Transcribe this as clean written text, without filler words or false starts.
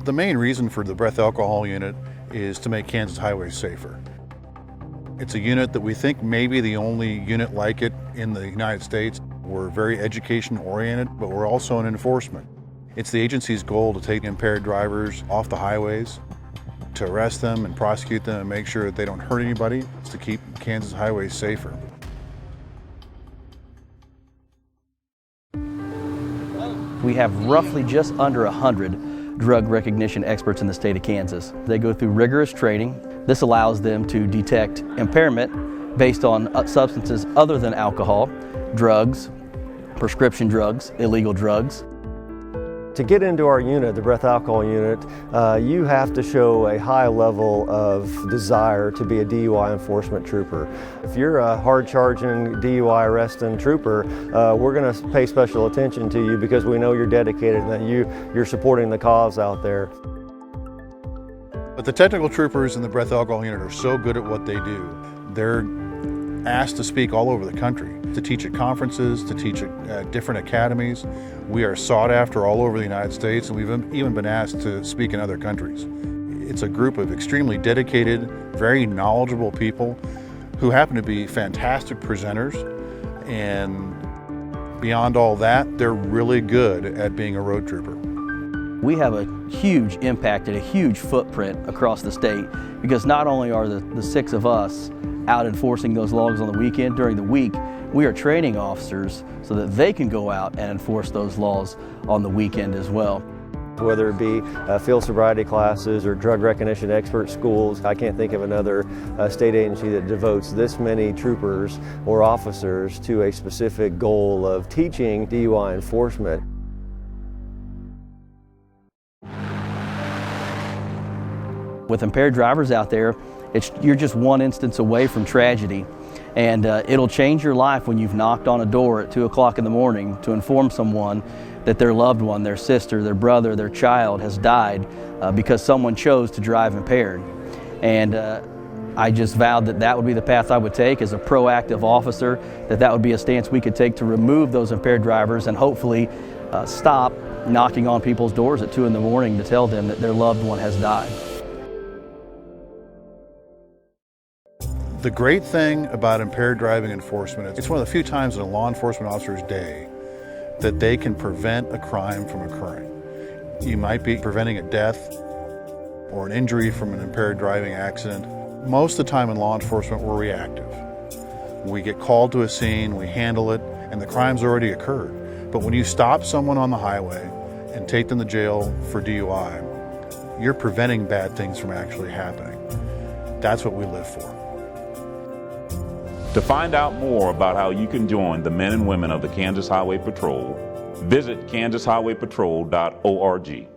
The main reason for the breath alcohol unit is to make Kansas highways safer. It's a unit that we think may be the only unit like it in the United States. We're very education oriented, but we're also in enforcement. It's the agency's goal to take impaired drivers off the highways, to arrest them and prosecute them and make sure that they don't hurt anybody. It's to keep Kansas highways safer. We have roughly just under 100 drug recognition experts in the state of Kansas. They go through rigorous training. This allows them to detect impairment based on substances other than alcohol, drugs, prescription drugs, illegal drugs. To get into our unit, the breath alcohol unit, you have to show a high level of desire to be a DUI enforcement trooper. If you're a hard-charging DUI arresting trooper, we're going to pay special attention to you because we know you're dedicated and that you're supporting the cause out there. But the technical troopers in the breath alcohol unit are so good at what they do. They're asked to speak all over the country, to teach at conferences, to teach at different academies. We are sought after all over the United States, and we've even been asked to speak in other countries. It's a group of extremely dedicated, very knowledgeable people who happen to be fantastic presenters, and beyond all that, they're really good at being a road trooper. We have a huge impact and a huge footprint across the state because not only are the 6 of us out enforcing those laws on the weekend, during the week, we are training officers so that they can go out and enforce those laws on the weekend as well. Whether it be field sobriety classes or drug recognition expert schools, I can't think of another state agency that devotes this many troopers or officers to a specific goal of teaching DUI enforcement. With impaired drivers out there, you're just one instance away from tragedy, and it'll change your life when you've knocked on a door at 2 o'clock in the morning to inform someone that their loved one, their sister, their brother, their child has died because someone chose to drive impaired. And I just vowed that that would be the path I would take as a proactive officer, that would be a stance we could take to remove those impaired drivers and hopefully stop knocking on people's doors at 2 in the morning to tell them that their loved one has died. The great thing about impaired driving enforcement, it's one of the few times in a law enforcement officer's day that they can prevent a crime from occurring. You might be preventing a death or an injury from an impaired driving accident. Most of the time in law enforcement, we're reactive. We get called to a scene, we handle it, and the crime's already occurred. But when you stop someone on the highway and take them to jail for DUI, you're preventing bad things from actually happening. That's what we live for. To find out more about how you can join the men and women of the Kansas Highway Patrol, visit kansashighwaypatrol.org.